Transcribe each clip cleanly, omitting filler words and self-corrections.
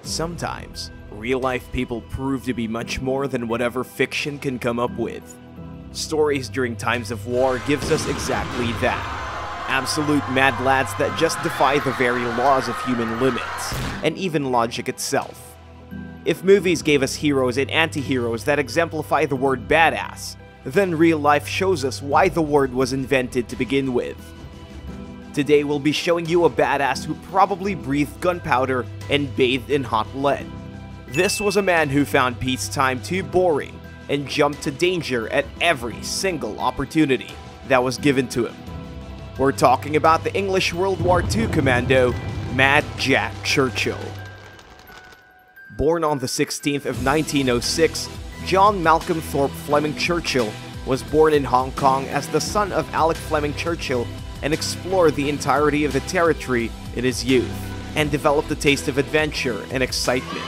Sometimes, real-life people prove to be much more than whatever fiction can come up with. Stories during times of war gives us exactly that. Absolute mad lads that just defy the very laws of human limits, and even logic itself. If movies gave us heroes and anti-heroes that exemplify the word badass, then real life shows us why the word was invented to begin with. Today we'll be showing you a badass who probably breathed gunpowder and bathed in hot lead. This was a man who found peacetime too boring and jumped to danger at every single opportunity that was given to him. We're talking about the English World War II commando, Mad Jack Churchill. Born on the 16th of 1906, John Malcolm Thorpe Fleming Churchill was born in Hong Kong as the son of Alec Fleming Churchill and explored the entirety of the territory in his youth, and developed a taste of adventure and excitement.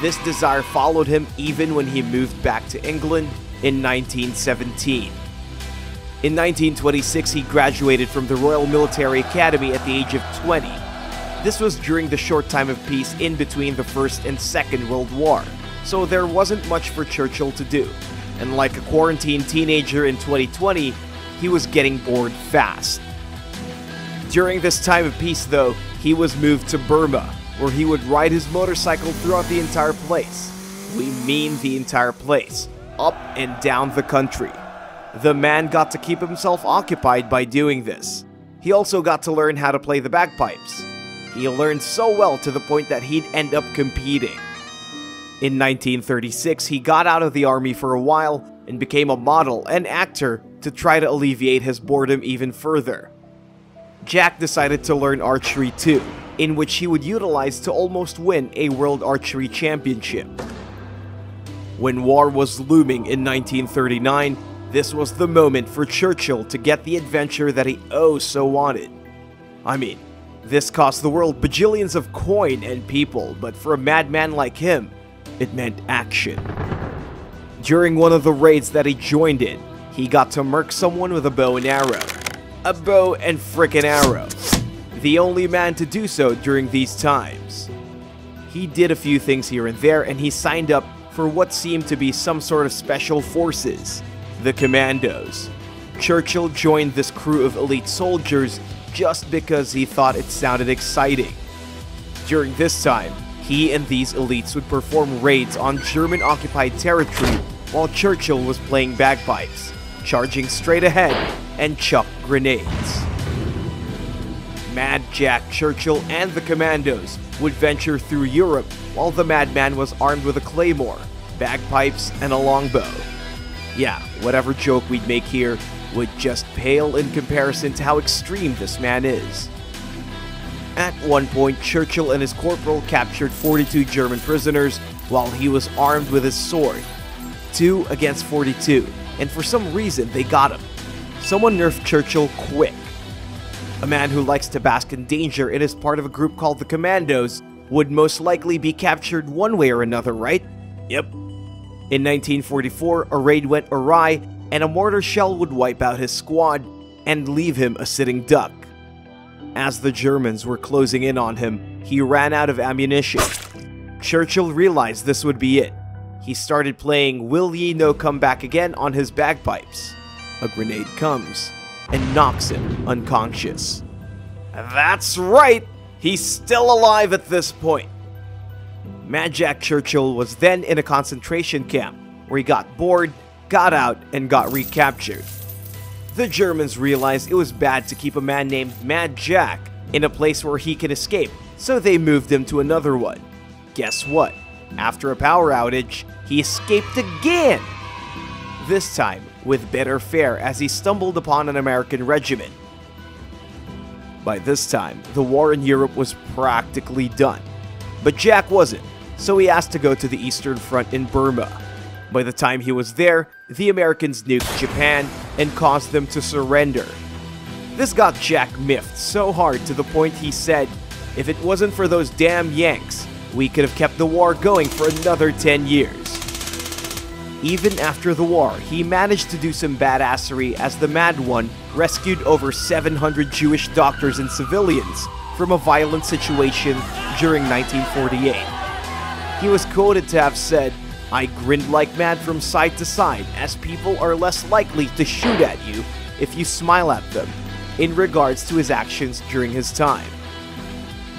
This desire followed him even when he moved back to England in 1917. In 1926, he graduated from the Royal Military Academy at the age of 20. This was during the short time of peace in between the First and Second World War, so there wasn't much for Churchill to do, and like a quarantined teenager in 2020, he was getting bored fast. During this time of peace though, he was moved to Burma, where he would ride his motorcycle throughout the entire place. We mean the entire place, up and down the country. The man got to keep himself occupied by doing this. He also got to learn how to play the bagpipes. He learned so well to the point that he'd end up competing. In 1936, he got out of the army for a while and became a model and actor to try to alleviate his boredom even further. Jack decided to learn archery too, in which he would utilize to almost win a World Archery Championship. When war was looming in 1939, this was the moment for Churchill to get the adventure that he oh so wanted. I mean, this cost the world bajillions of coin and people, but for a madman like him, it meant action. During one of the raids that he joined in, he got to murk someone with a bow and arrow. A bow and frickin' arrow. The only man to do so during these times. He did a few things here and there, and he signed up for what seemed to be some sort of special forces, the Commandos. Churchill joined this crew of elite soldiers just because he thought it sounded exciting. During this time, he and these elites would perform raids on German-occupied territory while Churchill was playing bagpipes, charging straight ahead, and chuck grenades. Mad Jack Churchill and the Commandos would venture through Europe while the madman was armed with a claymore, bagpipes, and a longbow. Yeah, whatever joke we'd make here would just pale in comparison to how extreme this man is. At one point, Churchill and his corporal captured 42 German prisoners while he was armed with his sword. 2 against 42, and for some reason they got him. Someone nerfed Churchill quick. A man who likes to bask in danger and is part of a group called the Commandos would most likely be captured one way or another, right? Yep. In 1944, a raid went awry, and a mortar shell would wipe out his squad and leave him a sitting duck. As the Germans were closing in on him, he ran out of ammunition. Churchill realized this would be it. He started playing Will Ye No Come Back Again on his bagpipes. A grenade comes and knocks him unconscious. That's right! He's still alive at this point. Mad Jack Churchill was then in a concentration camp where he got bored, got out, and got recaptured. The Germans realized it was bad to keep a man named Mad Jack in a place where he can escape, so they moved him to another one. Guess what? After a power outage, he escaped again! This time with better fare as he stumbled upon an American regiment. By this time, the war in Europe was practically done. But Jack wasn't, so he asked to go to the Eastern Front in Burma. By the time he was there, the Americans nuked Japan and caused them to surrender. This got Jack miffed so hard to the point he said, "If it wasn't for those damn Yanks, we could have kept the war going for another 10 years. Even after the war, he managed to do some badassery as the Mad One rescued over 700 Jewish doctors and civilians from a violent situation during 1948. He was quoted to have said, "I grinned like mad from side to side, as people are less likely to shoot at you if you smile at them," in regards to his actions during his time.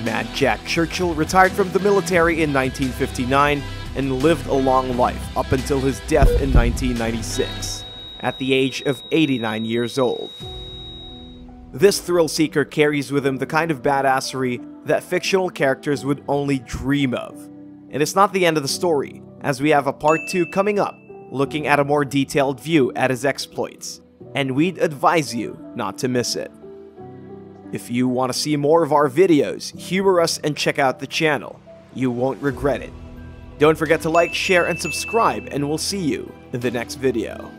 Mad Jack Churchill retired from the military in 1959 and lived a long life up until his death in 1996, at the age of 89 years old. This thrill-seeker carries with him the kind of badassery that fictional characters would only dream of. And it's not the end of the story, as we have a part 2 coming up, looking at a more detailed view at his exploits, and we'd advise you not to miss it. If you want to see more of our videos, humor us and check out the channel. You won't regret it. Don't forget to like, share, and subscribe, and we'll see you in the next video.